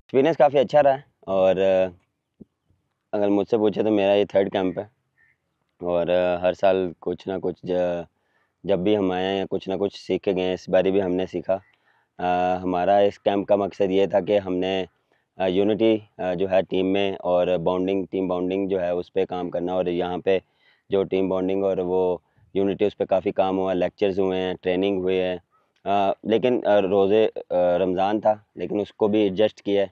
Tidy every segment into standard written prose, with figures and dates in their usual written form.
Experience काफ़ी अच्छा रहा है और अगर मुझसे पूछे तो मेरा ये 3rd कैंप है और हर साल कुछ ना कुछ जब भी हम आए हैं या कुछ ना कुछ सीख के गए हैं। इस बारी भी हमने सीखा। हमारा इस कैंप का मकसद ये था कि हमने यूनिटी जो है टीम में और टीम बॉन्डिंग जो है उस पे काम करना और यहाँ पे जो टीम बॉन्डिंग और वो यूनिटी उस पे काफ़ी काम हुआ, लेक्चर्स हुए हैं, ट्रेनिंग हुई है। लेकिन रमज़ान था लेकिन उसको भी एडजस्ट किया है।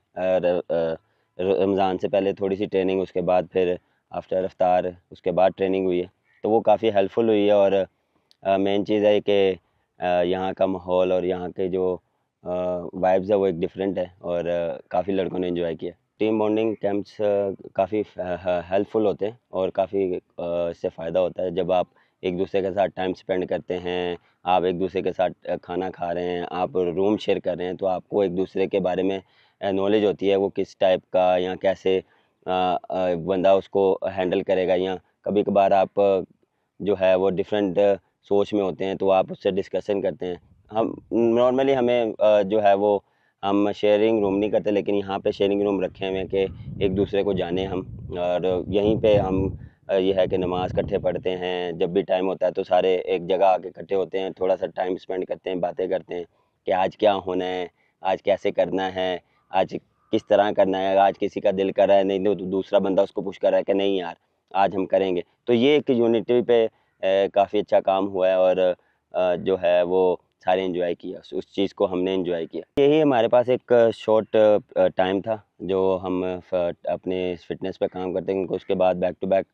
रमज़ान से पहले थोड़ी सी ट्रेनिंग, उसके बाद फिर आफ्टर इफ्तार उसके बाद ट्रेनिंग हुई है, तो वो काफ़ी हेल्पफुल हुई है। और मेन चीज़ है कि यहाँ का माहौल और यहाँ के जो वाइब्स है वो एक डिफरेंट है और काफ़ी लड़कों ने एंजॉय किया। टीम बॉन्डिंग कैंप्स काफ़ी हेल्पफुल होते हैं और काफ़ी इससे फ़ायदा होता है जब आप एक दूसरे के साथ टाइम स्पेंड करते हैं, आप एक दूसरे के साथ खाना खा रहे हैं, आप रूम शेयर कर रहे हैं, तो आपको एक दूसरे के बारे में नॉलेज होती है, वो किस टाइप का या कैसे बंदा उसको हैंडल करेगा। या कभी कभार आप जो है वो डिफरेंट सोच में होते हैं तो आप उससे डिस्कशन करते हैं। हम नॉर्मली हमें जो है वो हम शेयरिंग रूम नहीं करते, लेकिन यहाँ पे शेयरिंग रूम रखे हुए हैं कि एक दूसरे को जाने हम। और यहीं पे हम ये है कि नमाज़ इकट्ठे पढ़ते हैं, जब भी टाइम होता है तो सारे एक जगह आके इकट्ठे होते हैं, थोड़ा सा टाइम स्पेंड करते हैं, बातें करते हैं कि आज क्या होना है, आज कैसे करना है, आज किस तरह करना है। आज किसी का दिल कर रहा है, नहीं तो दूसरा बंदा उसको पुश कर रहा है कि नहीं यार आज हम करेंगे। तो ये एक यूनिटी पे काफ़ी अच्छा काम हुआ है और जो है वो सारे एंजॉय किया, उस चीज़ को हमने एंजॉय किया। यही हमारे पास एक शॉर्ट टाइम था जो हम अपने फिटनेस पे काम करते हैं, क्योंकि उसके बाद बैक टू बैक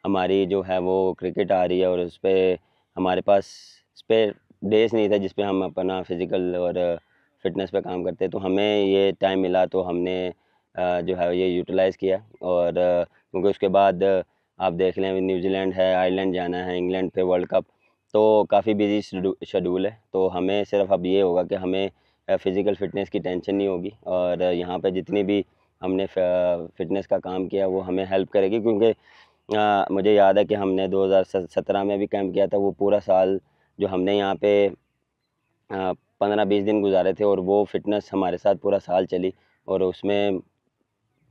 हमारी जो है वो क्रिकेट आ रही है और उस पर हमारे पास स्पेयर डेज नहीं था जिस पे हम अपना फिज़िकल और फिटनेस पे काम करते। तो हमें ये टाइम मिला तो हमने जो है ये यूटिलाइज़ किया। और क्योंकि उसके बाद आप देख लें न्यूजीलैंड है, आयरलैंड जाना है, इंग्लैंड पे वर्ल्ड कप, तो काफ़ी बिजी शेड्यूल है। तो हमें सिर्फ अब ये होगा कि हमें फ़िज़िकल फ़िटनेस की टेंशन नहीं होगी और यहाँ पे जितनी भी हमने फ़िटनेस का काम किया वो हमें हेल्प करेगी। क्योंकि मुझे याद है कि हमने 2017 में भी कैंप किया था। वो पूरा साल जो हमने यहाँ पे 15-20 दिन गुजारे थे और वो फ़िटनेस हमारे साथ पूरा साल चली और उसमें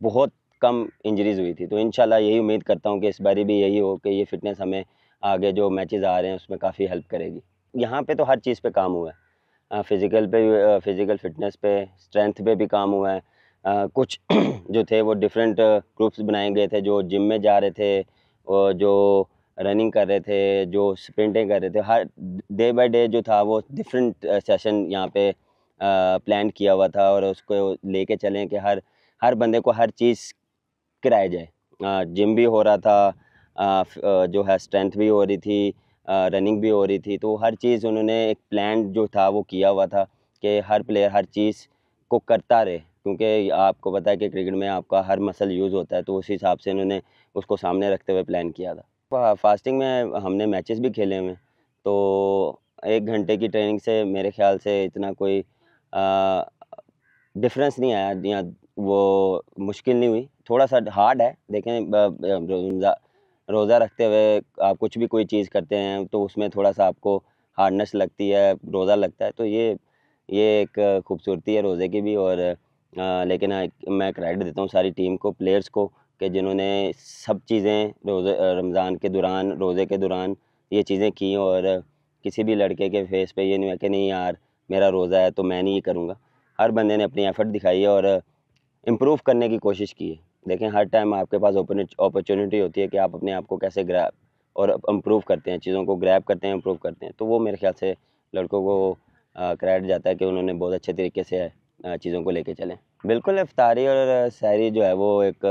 बहुत कम इंजरीज़ हुई थी। तो इंशाल्लाह यही उम्मीद करता हूँ कि इस बारी भी यही हो कि ये फ़िटनेस हमें आगे जो मैचेज़ आ रहे हैं उसमें काफ़ी हेल्प करेगी। यहाँ पे तो हर चीज़ पे काम हुआ है। फ़िज़िकल पे फ़िज़िकल फ़िटनेस पे, स्ट्रेंथ पे भी काम हुआ है। कुछ जो थे वो डिफरेंट ग्रुप्स बनाए गए थे, जो जिम में जा रहे थे और जो रनिंग कर रहे थे, जो स्प्रिंटें कर रहे थे। हर डे बाय डे जो था वो डिफरेंट सेशन यहाँ पे प्लान किया हुआ था और उसको लेके चलें कि हर हर बंदे को हर चीज़ कराया जाए। जिम भी हो रहा था, जो है स्ट्रेंथ भी हो रही थी, रनिंग भी हो रही थी। तो हर चीज़ उन्होंने एक प्लान जो था वो किया हुआ था कि हर प्लेयर हर चीज़ को करता रहे, क्योंकि आपको पता है कि क्रिकेट में आपका हर मसल यूज़ होता है। तो उस हिसाब से उन्होंने उसको सामने रखते हुए प्लान किया था। फास्टिंग में हमने मैचेस भी खेले हुए हैं, तो 1 घंटे की ट्रेनिंग से मेरे ख़्याल से इतना कोई डिफ़रेंस नहीं आया या वो मुश्किल नहीं हुई। थोड़ा-सा हार्ड है, देखें रोज़ा रखते हुए आप कुछ भी कोई चीज़ करते हैं तो उसमें थोड़ा-सा आपको हार्डनेस लगती है, रोज़ा लगता है। तो ये एक खूबसूरती है रोज़े की भी। और लेकिन मैं क्रेडिट देता हूँ सारी टीम को, प्लेयर्स को, कि जिन्होंने सब चीज़ें रमज़ान के दौरान, रोज़े के दौरान ये चीज़ें की और किसी भी लड़के के फेस पे ये नहीं हुआ कि नहीं यार मेरा रोज़ा है तो मैं नहीं ये करूँगा। हर बंदे ने अपनी एफ़र्ट दिखाई है और इम्प्रूव करने की कोशिश की है। देखें हर टाइम आपके पास अपॉर्च्युनिटी होती है कि आप अपने आप को कैसे ग्रैब और इम्प्रूव करते हैं, चीज़ों को ग्रैब करते हैं, इम्प्रूव करते हैं। तो वो मेरे ख़्याल से लड़कों को क्रेडिट जाता है कि उन्होंने बहुत अच्छे तरीके से चीज़ों को लेके चले। बिल्कुल इफ्तारी और सहरी जो है वो एक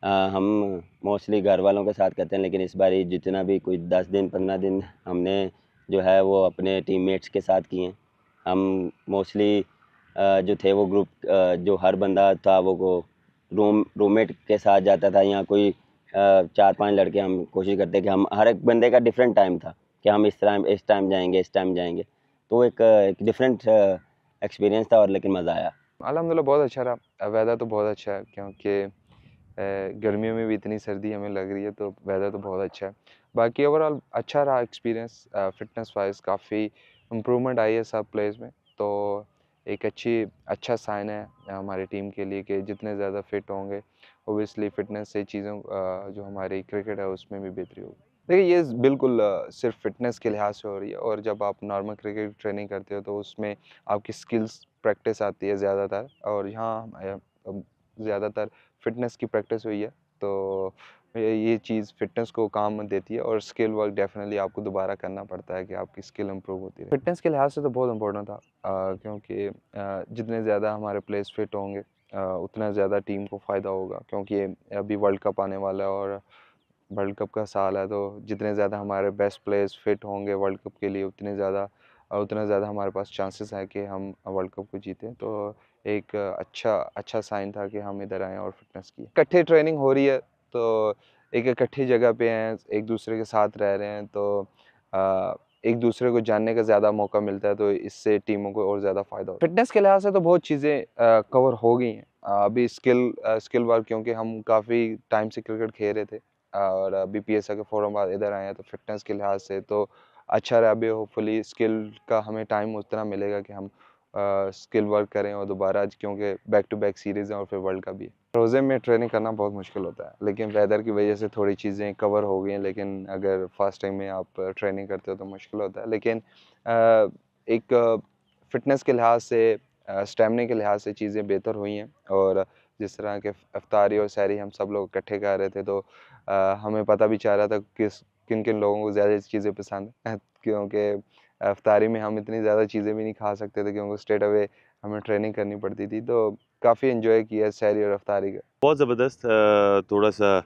हम मोस्टली घर वालों के साथ करते हैं, लेकिन इस बारी जितना भी कोई 10 दिन 15 दिन हमने जो है वो अपने टीममेट्स के साथ किए हैं। हम मोस्टली जो थे वो ग्रुप जो हर बंदा था वो रूममेट के साथ जाता था, या कोई 4-5 लड़के हम कोशिश करते कि हम हर एक बंदे का डिफरेंट टाइम था कि हम इस टाइम जाएँगे, इस टाइम जाएँगे। तो एक डिफरेंट एक्सपीरियंस था और लेकिन मज़ा आया। अल्हम्दुलिल्लाह बहुत अच्छा रहा। वेदर तो बहुत अच्छा है क्योंकि गर्मियों में भी इतनी सर्दी हमें लग रही है, तो वेदर तो बहुत अच्छा है। बाकी ओवरऑल अच्छा रहा एक्सपीरियंस, फ़िटनेस वाइज़ काफ़ी इम्प्रूवमेंट आई है सब प्लेयर्स में। तो एक अच्छा साइन है हमारी टीम के लिए कि जितने ज़्यादा फिट होंगे, ओबियसली फिटनेस से चीज़ों जो हमारी क्रिकेट है उसमें भी बेहतरी होगी। देखिए ये बिल्कुल सिर्फ फिटनेस के लिहाज से हो रही है, और जब आप नॉर्मल क्रिकेट ट्रेनिंग करते हो तो उसमें आपकी स्किल्स प्रैक्टिस आती है ज़्यादातर, और यहाँ ज़्यादातर फिटनेस की प्रैक्टिस हुई है, तो ये चीज़ फिटनेस को काम देती है, और स्किल वर्क डेफिनेटली आपको दोबारा करना पड़ता है कि आपकी स्किल इंप्रूव होती रहे। फिटनेस के लिहाज से तो बहुत इंपॉर्टेंट था, क्योंकि जितने ज़्यादा हमारे प्लेयर्स फिट होंगे उतना ज़्यादा टीम को फ़ायदा होगा, क्योंकि अभी वर्ल्ड कप आने वाला है, और वर्ल्ड कप का साल है, तो जितने ज़्यादा हमारे बेस्ट प्लेयर्स फिट होंगे वर्ल्ड कप के लिए उतना ज़्यादा हमारे पास चांसेस हैं कि हम वर्ल्ड कप को जीतें। तो एक अच्छा साइन था कि हम इधर आए और फिटनेस की इकट्ठे ट्रेनिंग हो रही है, तो एक इकट्ठी जगह पे हैं, एक दूसरे के साथ रह रहे हैं, तो एक दूसरे को जानने का ज़्यादा मौका मिलता है, तो इससे टीमों को और ज़्यादा फ़ायदा होता है। फिटनेस के लिहाज से तो बहुत चीज़ें कवर हो गई हैं। अभी स्किल वर्क, क्योंकि हम काफ़ी टाइम से क्रिकेट खेल रहे थे, और अभी पीएसए के फ़ौरन बाद इधर आए हैं, तो फिटनेस के लिहाज से तो अच्छा रहा। अभी होपफुली स्किल का हमें टाइम उतना मिलेगा कि हम स्किल वर्क करें, और दोबारा क्योंकि बैक टू बैक सीरीज़ है और फिर वर्ल्ड कप भी है। रोज़े में ट्रेनिंग करना बहुत मुश्किल होता है, लेकिन वेदर की वजह से थोड़ी चीज़ें कवर हो गई हैं, लेकिन अगर फास्ट टाइम में आप ट्रेनिंग करते हो तो मुश्किल होता है। लेकिन एक फ़िटनेस के लिहाज से, स्टैमिना के लिहाज से चीज़ें बेहतर हुई हैं, और जिस तरह के इफ्तारी और सहरी हम सब लोग इकट्ठे कर रहे थे, तो हमें पता भी चल रहा था किन-किन लोगों को ज़्यादा चीज़ें पसंद हैं, क्योंकि इफ्तारी में हम इतनी ज़्यादा चीज़ें भी नहीं खा सकते थे, क्योंकि स्ट्रेट अवे हमें ट्रेनिंग करनी पड़ती थी, तो काफ़ी एन्जॉय किया सहरी और इफ्तारी का। बहुत ज़बरदस्त थोड़ा-सा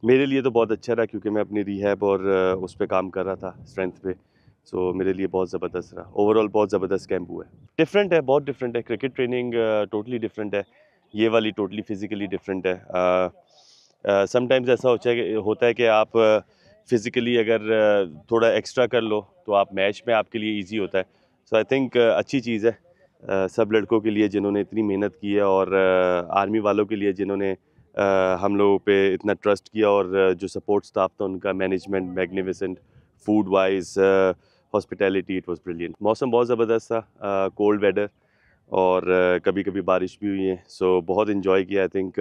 मेरे लिए तो बहुत अच्छा रहा क्योंकि मैं अपनी रिहैब और उस पे काम कर रहा था स्ट्रेंथ पे। सो मेरे लिए बहुत ज़बरदस्त रहा। ओवरऑल बहुत ज़बरदस्त कैंप हुआ है। डिफरेंट है, बहुत डिफरेंट है। क्रिकेट ट्रेनिंग टोटली डिफरेंट है। ये वाली टोटली फिज़िकली डिफरेंट है। समटाइम्स ऐसा होता है कि आप फिज़िकली अगर थोड़ा एक्स्ट्रा कर लो तो आप मैच में आपके लिए ईज़ी होता है। सो आई थिंक अच्छी चीज़ है सब लड़कों के लिए जिन्होंने इतनी मेहनत की है और आर्मी वालों के लिए जिन्होंने हम लोगों पे इतना ट्रस्ट किया और जो सपोर्ट स्टाफ था उनका management magnificent food wise hospitality it was brilliant. मौसम बहुत ज़बरदस्त था, कोल्ड वेदर और कभी कभी बारिश भी हुई है। सो बहुत इन्जॉय किया। आई थिंक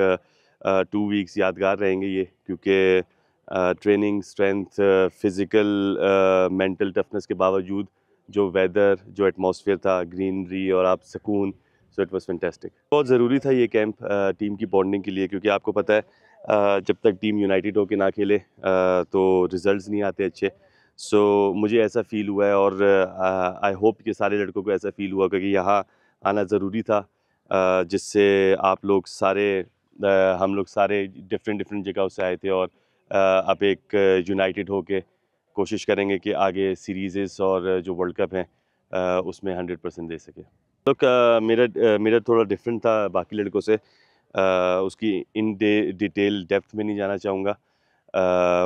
2 वीक्स यादगार रहेंगे ये क्योंकि training strength physical mental toughness के बावजूद जो वेदर जो एटमॉस्फेयर था ग्रीनरी और आप सुकून। So it was fantastic. बहुत ज़रूरी था ये कैंप टीम की बॉन्डिंग के लिए क्योंकि आपको पता है जब तक टीम यूनाइटेड होकर ना खेले तो रिजल्ट्स नहीं आते अच्छे। सो मुझे ऐसा फ़ील हुआ है और आई होप कि सारे लड़कों को ऐसा फ़ील हुआ क्योंकि यहाँ आना ज़रूरी था जिससे आप लोग सारे हम लोग सारे डिफरेंट डिफरेंट जगहों से आए थे और अब एक यूनाइटेड होके कोशिश करेंगे कि आगे सीरीज़ और जो वर्ल्ड कप हैं उसमें 100% दे सके। तो मेरा थोड़ा डिफरेंट था बाकी लड़कों से। उसकी डिटेल डेप्थ में नहीं जाना चाहूँगा।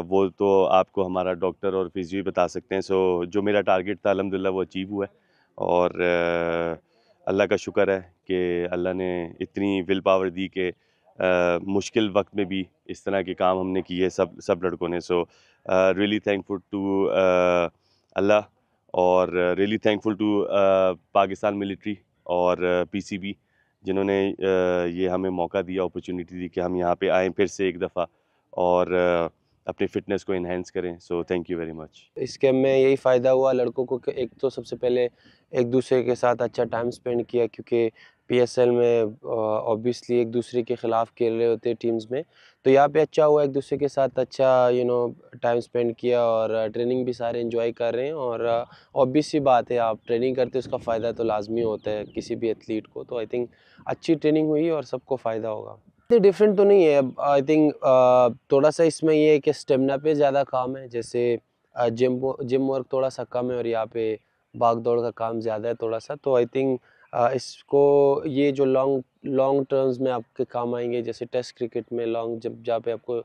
वो तो आपको हमारा डॉक्टर और फिजियो ही बता सकते हैं। सो जो मेरा टारगेट था अल्हम्दुलिल्लाह वो अचीव हुआ है और अल्लाह का शुक्र है कि अल्लाह ने इतनी विल पावर दी कि मुश्किल वक्त में भी इस तरह के काम हमने किए सब सब लड़कों ने। सो रियली थैंकफुल टू अल्लाह और really thankful to Pakistan military और पीसीबी जिन्होंने ये हमें मौका दिया अपॉर्चुनिटी दी कि हम यहाँ पे आएँ फिर से एक दफ़ा और अपनी फ़िटनेस को एनहांस करें। So thank you very much. इस गेम में यही फ़ायदा हुआ लड़कों को कि एक तो सबसे पहले एक दूसरे के साथ अच्छा टाइम स्पेंड किया क्योंकि पीएसएल में ऑब्वियसली एक दूसरे के ख़िलाफ़ खेल रहे होते हैं टीम्स में। तो यहाँ पे अच्छा हुआ एक दूसरे के साथ अच्छा टाइम स्पेंड किया और ट्रेनिंग भी सारे एंजॉय कर रहे हैं और ऑब्वियस सी बात है आप ट्रेनिंग करते हैं उसका फ़ायदा तो लाजमी होता है किसी भी एथलीट को। तो आई थिंक अच्छी ट्रेनिंग हुई और सबको फ़ायदा होगा। डिफरेंट तो नहीं है आई थिंक थोड़ा सा इसमें ये है कि स्टेमिना पे ज़्यादा काम है जैसे जिम वर्क थोड़ा सा कम है और यहाँ पे भाग दौड़ का काम ज़्यादा है थोड़ा सा। तो आई थिंक इसको ये जो लॉन्ग लॉन्ग टर्म्स में आपके काम आएंगे जैसे टेस्ट क्रिकेट में लॉन्ग जब जहाँ पे आपको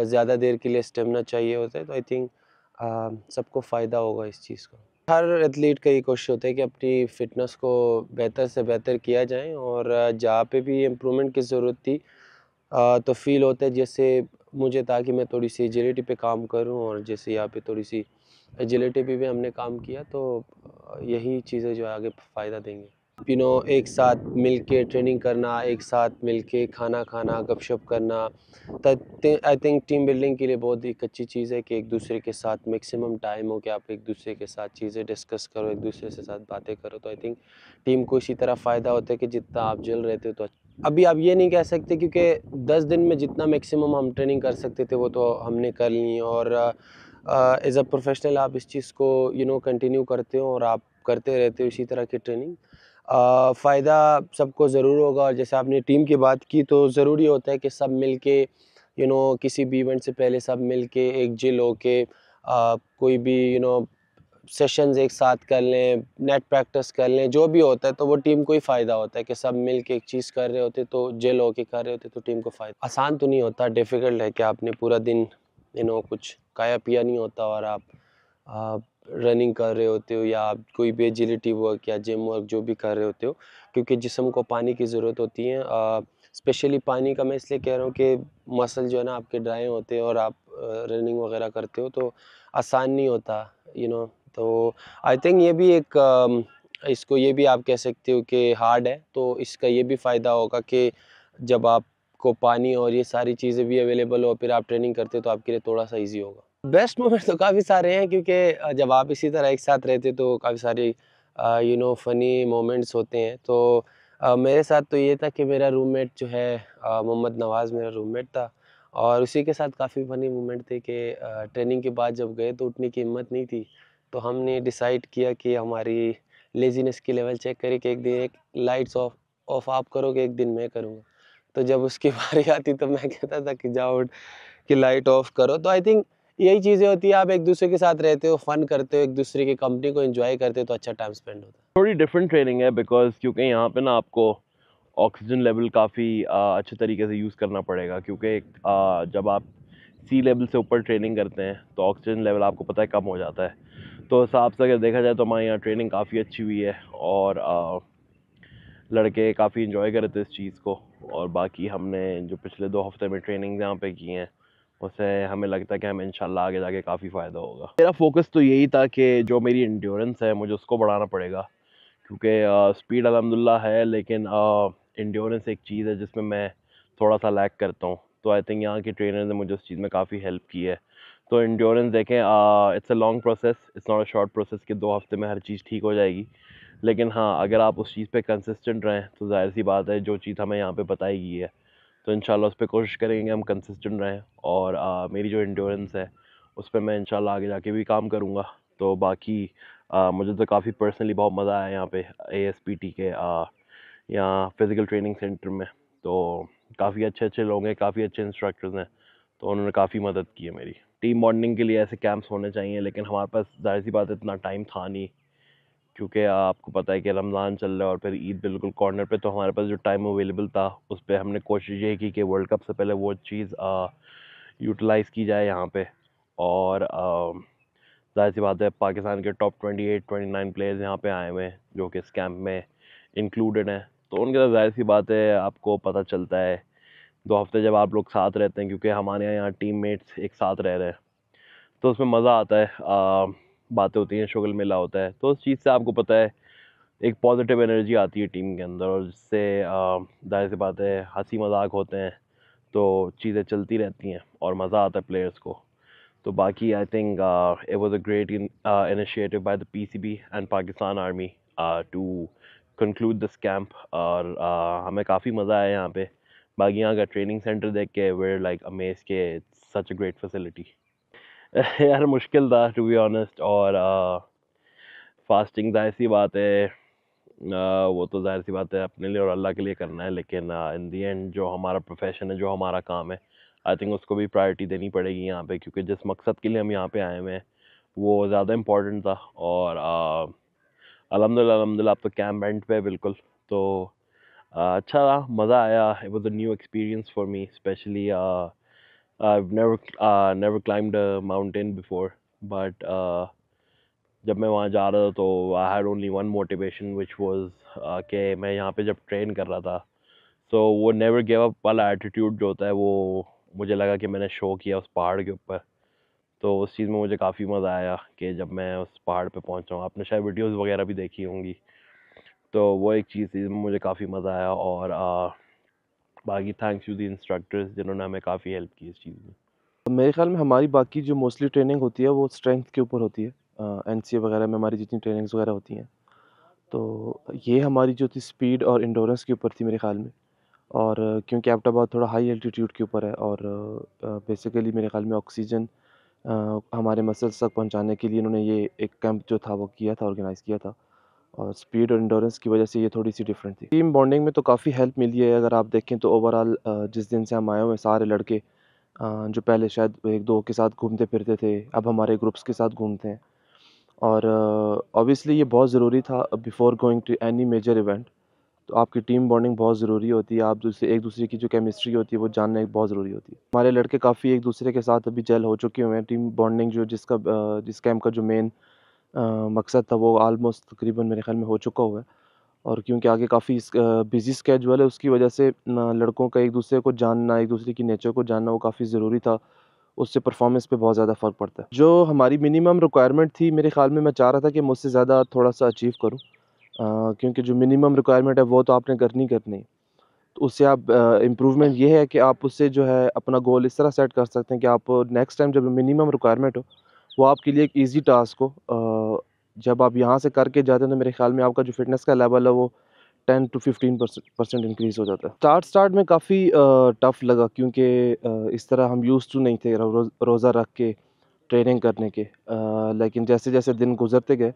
ज़्यादा देर के लिए स्टेमिना चाहिए होता है तो आई थिंक सबको फ़ायदा होगा इस चीज़ का। हर एथलीट का ये कोशिश होता है कि अपनी फ़िटनेस को बेहतर से बेहतर किया जाए और जहाँ पे भी इम्प्रूवमेंट की ज़रूरत थी तो फ़ील होता है जैसे मुझे था कि मैं थोड़ी सी एजिलिटी पे काम करूं और जैसे यहाँ पे थोड़ी सी एजिलिटी पे भी हमने काम किया तो यही चीज़ें जो है आगे फ़ायदा देंगी। एक साथ मिल के ट्रेनिंग करना, एक साथ मिल के खाना खाना, गपशप करना। आई थिंक टीम बिल्डिंग के लिए बहुत ही एक अच्छी चीज़ है कि एक दूसरे के साथ मैक्सिमम टाइम हो कि आप एक दूसरे के साथ चीज़ें डिस्कस करो, एक दूसरे के साथ बातें करो। तो आई थिंक टीम को इसी तरह फ़ायदा होता है कि जितना आप जल रहे थे तो अभी आप ये नहीं कह सकते, क्योंकि 10 दिन में जितना मैक्सिमम हम ट्रेनिंग कर सकते थे वो तो हमने कर ली। और एज अ प्रोफेशनल आप इस चीज़ को कंटिन्यू करते हो और आप करते रहते हो इसी तरह की ट्रेनिंग। फ़ायदा सबको ज़रूर होगा। और जैसे आपने टीम की बात की तो ज़रूरी होता है कि सब मिल के किसी भी इवेंट से पहले सब मिल के एकजुट हो के कोई भी सेशंस एक साथ कर लें, नेट प्रैक्टिस कर लें, जो भी होता है तो वो टीम को ही फ़ायदा होता है कि सब मिल के एक चीज़ कर रहे होते तो जेल होके कर रहे होते तो टीम को फ़ायदा। आसान तो नहीं होता, डिफ़िकल्ट है कि आपने पूरा दिन कुछ खाया पिया नहीं होता और आप रनिंग कर रहे होते हो या आप कोई भी एजिलिटी वर्क या जिम वर्क जो भी कर रहे होते हो, क्योंकि जिस्म को पानी की ज़रूरत होती है। स्पेशली पानी का मैं इसलिए कह रहा हूँ कि मसल जो है ना आपके ड्राई होते हैं और आप रनिंग वगैरह करते हो तो आसान नहीं होता। तो आई थिंक ये भी इसको ये भी आप कह सकते हो कि हार्ड है। तो इसका ये भी फ़ायदा होगा कि जब आपको पानी और ये सारी चीज़ें भी अवेलेबल हो फिर आप ट्रेनिंग करते हो तो आपके लिए थोड़ा सा ईजी होगा। बेस्ट मोमेंट तो काफ़ी सारे हैं, क्योंकि जब आप इसी तरह एक साथ रहते तो काफ़ी सारे फ़नी मोमेंट्स होते हैं। तो मेरे साथ तो ये था कि मेरा रूममेट जो है मोहम्मद नवाज़ मेरा रूममेट था। और उसी के साथ काफ़ी फ़नी मोमेंट थे कि ट्रेनिंग के बाद जब गए तो उठने की हिम्मत नहीं थी। तो हमने डिसाइड किया कि हमारी लेज़ीनेस की लेवल चेक करें कि एक दिन एक लाइट्स ऑफ ऑफ आप करोगे, एक दिन मैं करूँगा। तो जब उसकी बारी आती तो मैं कहता था कि जाओ उठ कि लाइट ऑफ करो। तो आई थिंक यही चीज़ें होती है, आप एक दूसरे के साथ रहते हो, फ़न करते हो, एक दूसरे की कंपनी को एंजॉय करते हो तो अच्छा टाइम स्पेंड होता है। थोड़ी डिफरेंट ट्रेनिंग है बिकॉज क्योंकि यहाँ पे ना आपको ऑक्सीजन लेवल काफ़ी अच्छे तरीके से यूज़ करना पड़ेगा, क्योंकि जब आप सी लेवल से ऊपर ट्रेनिंग करते हैं तो ऑक्सीजन लेवल आपको पता है कम हो जाता है। तो हिसाब से अगर देखा जाए तो हमारे यहाँ ट्रेनिंग काफ़ी अच्छी हुई है और लड़के काफ़ी इन्जॉय कर रहे थे इस चीज़ को। और बाकी हमने जो पिछले 2 हफ्ते में ट्रेनिंग यहाँ पे की हैं उससे हमें लगता है कि हमें इंशाल्लाह आगे जाके काफ़ी फ़ायदा होगा। मेरा फोकस तो यही था कि जो मेरी एंड्योरेंस है मुझे उसको बढ़ाना पड़ेगा, क्योंकि स्पीड अल्हम्दुलिल्लाह है लेकिन एंड्योरेंस एक चीज़ है जिसमें मैं थोड़ा सा लैक करता हूँ। तो आई थिंक यहाँ के ट्रेनर ने मुझे उस चीज़ में काफ़ी हेल्प की है। तो एंड्योरेंस देखें, it's a long process, it's not a short process कि 2 हफ्ते में हर चीज़ ठीक हो जाएगी। लेकिन हाँ, अगर आप उस चीज़ पे कंसिस्टेंट रहें तो ज़ाहिर सी बात है जो चीज़ हमें यहाँ पे बताई गई है तो इंशाल्लाह उस पर कोशिश करेंगे हम कंसिस्टेंट रहें। और मेरी जो एंड्योरेंस है उस पर मैं इंशाल्लाह आगे जाके भी काम करूँगा। तो बाकी मुझे तो काफ़ी पर्सनली बहुत मज़ा आया यहाँ पे ASPT के यहाँ फिज़िकल ट्रेनिंग सेंटर में। तो काफ़ी अच्छे अच्छे लोग हैं, काफ़ी अच्छे इंस्ट्रक्टर्स हैं, तो उन्होंने काफ़ी मदद की है मेरी। टीम बॉन्डिंग के लिए ऐसे कैंप्स होने चाहिए, लेकिन हमारे पास ज़ाहिर सी बात है इतना टाइम था नहीं, क्योंकि आपको पता है कि रमज़ान चल रहा है और फिर ईद बिल्कुल कॉर्नर पे। तो हमारे पास जो टाइम अवेलेबल था उस पे हमने कोशिश ये की कि वर्ल्ड कप से पहले वो चीज़ यूटिलाइज़ की जाए यहाँ पे। और ज़ाहिर सी बात है पाकिस्तान के टॉप 28-29 प्लेयर्स यहाँ पे आए हुए हैं जो कि इस कैंप में इंक्लूडेड हैं। तो उनके साथ ज़ाहिर सी बात है आपको पता चलता है 2 हफ्ते जब आप लोग साथ रहते हैं, क्योंकि हमारे यहाँ टीममेट्स एक साथ रह रहे हैं तो उसमें मज़ा आता है। बातें होती हैं, शुगल मेला होता है, तो उस चीज़ से आपको पता है एक पॉजिटिव एनर्जी आती है टीम के अंदर और जिससे ज़ाहिर सी बात है हंसी मजाक होते हैं तो चीज़ें चलती रहती हैं और मज़ा आता है प्लेयर्स को। तो बाकी I think it was a great initiative by the PCB and Pakistan army to conclude this camp. और हमें काफ़ी मज़ा आया यहाँ पे। बाकी यहाँ का ट्रेनिंग सेंटर देख के वेयर लाइक अमेज के सच अ ग्रेट फैसिलिटी। यार मुश्किल था टू बी ऑनेस्ट। और फास्टिंग ज़ाहिर सी बात है वो तो ज़ाहिर सी बात है अपने लिए और अल्लाह के लिए करना है, लेकिन इन दी एंड जो हमारा प्रोफेशन है, जो हमारा काम है, आई थिंक उसको भी प्रायोरिटी देनी पड़ेगी यहाँ पे, क्योंकि जिस मकसद के लिए हम यहाँ पे आए हुए हैं वो ज़्यादा इम्पोर्टेंट था। और अल्हम्दुलिल्लाह अब तो कैंप एंड पे है बिल्कुल। तो अच्छा रहा, मज़ा आया। It was a new experience for me specially. I've never climbed a mountain before, but जब मैं वहाँ जा रहा था तो I had only one motivation which was कि मैं यहाँ पे जब ट्रेन कर रहा था तो वो नेवर गिव अप वाला एटीट्यूड जो होता है वो मुझे लगा कि मैंने शो किया उस पहाड़ के ऊपर। तो उस चीज़ में मुझे काफ़ी मज़ा आया कि जब मैं उस पहाड़ पे पहुँचा हूँ। आपने शायद वीडियोस वगैरह भी देखी होंगी। तो वो एक चीज़ थी जिसमें मुझे काफ़ी मज़ा आया। और बाकी थैंक्स टू द इंस्ट्रक्टर्स जिन्होंने हमें काफ़ी हेल्प की इस चीज़ में। मेरे ख्याल में हमारी बाकी जो मोस्टली ट्रेनिंग होती है वो स्ट्रेंथ के ऊपर होती है। एनसीए वगैरह में हमारी जितनी ट्रेनिंग्स वगैरह होती हैं, तो ये हमारी जो थी स्पीड और इंडोरेंस के ऊपर थी मेरे ख्याल में। और क्योंकि एबटाबाद थोड़ा हाई एल्टीट्यूड के ऊपर है और बेसिकली मेरे ख्याल में ऑक्सीजन हमारे मसल्स तक पहुंचाने के लिए इन्होंने ये एक कैंप जो था वो किया था, ऑर्गेनाइज़ किया था। और स्पीड और इंडोरेंस की वजह से ये थोड़ी सी डिफरेंट थी। टीम बॉन्डिंग में तो काफ़ी हेल्प मिली है। अगर आप देखें तो ओवरऑल जिस दिन से हम आए हुए हैं सारे लड़के जो पहले शायद 1-2 के साथ घूमते फिरते थे, अब हमारे ग्रुप्स के साथ घूमते हैं। और ऑब्वियसली ये बहुत ज़रूरी था before going to any major event. तो आपकी टीम बॉन्डिंग बहुत ज़रूरी होती है। आप दूसरे एक दूसरे की जो केमिस्ट्री होती है वो जानना एक बहुत ज़रूरी होती है। हमारे लड़के काफ़ी एक दूसरे के साथ अभी जेल हो चुके हुए हैं। टीम बॉन्डिंग जो जिस कैंप का जो मेन मकसद था वो ऑलमोस्ट तकरीबन मेरे ख़्याल में हो चुका हुआ है। और क्योंकि आगे काफ़ी बिज़ी स्केड्यूल है उसकी वजह से लड़कों का एक दूसरे को जानना, एक दूसरे की नेचर को जानना वो काफ़ी ज़रूरी था। उससे परफ़ॉर्मेंस पे बहुत ज़्यादा फ़र्क पड़ता है। जो हमारी मिनिमम रिक्वायरमेंट थी मेरे ख़्याल में मैं चाह रहा था कि मुझसे ज़्यादा थोड़ा-सा अचीव करूँ। क्योंकि जो मिनिमम रिक्वायरमेंट है वो तो आपने करनी ही करनी है। तो उससे आप इम्प्रूवमेंट ये है कि आप उससे जो है अपना गोल इस तरह सेट कर सकते हैं कि आप नेक्स्ट टाइम जब मिनिमम रिक्वायरमेंट हो, वो आपके लिए एक ईज़ी टास्क हो। जब आप यहाँ से करके जाते हैं तो मेरे ख़्याल में आपका जो फ़िटनेस का लेवल है वो 10 टू 15% इंक्रीज़ हो जाता है। स्टार्ट में काफ़ी टफ़ लगा क्योंकि इस तरह हम यूज़्ड टू नहीं थे रोज़ा रख के ट्रेनिंग करने के। लेकिन जैसे-जैसे दिन गुज़रते गए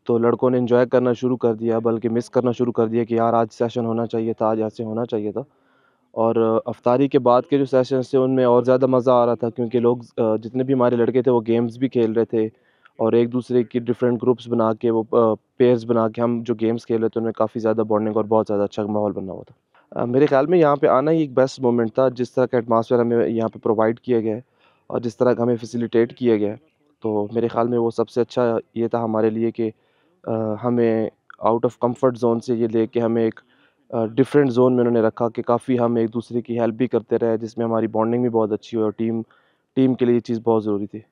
तो लड़कों ने एन्जॉय करना शुरू कर दिया, बल्कि मिस करना शुरू कर दिया कि यार आज सेशन होना चाहिए था, आज ऐसे होना चाहिए था। और अफ्तारी के बाद के जो सेशंस थे उनमें और ज़्यादा मज़ा आ रहा था क्योंकि लोग जितने भी हमारे लड़के थे वो गेम्स भी खेल रहे थे और एक दूसरे की डिफरेंट ग्रुप्स बना के वो पेयर्स बना के हम जो गेम्स खेल रहे थे उनमें काफ़ी ज़्यादा बॉन्डिंग और बहुत ज़्यादा अच्छा माहौल बना हुआ था। मेरे ख़्याल में यहाँ पे आना ही एक बेस्ट मोमेंट था। जिस तरह का एटमॉस्फेयर हमें यहाँ पे प्रोवाइड किया गया है और जिस तरह का हमें फैसिलिटेट किया गया है, तो मेरे ख़्याल में वो सबसे अच्छा ये था हमारे लिए कि हमें आउट ऑफ कंफर्ट ज़ोन से ये लेके हमें एक डिफरेंट ज़ोन में उन्होंने रखा कि काफ़ी हम एक दूसरे की हेल्प भी करते रहे, जिसमें हमारी बॉन्डिंग भी बहुत अच्छी हुई और टीम टीम के लिए ये चीज़ बहुत ज़रूरी थी।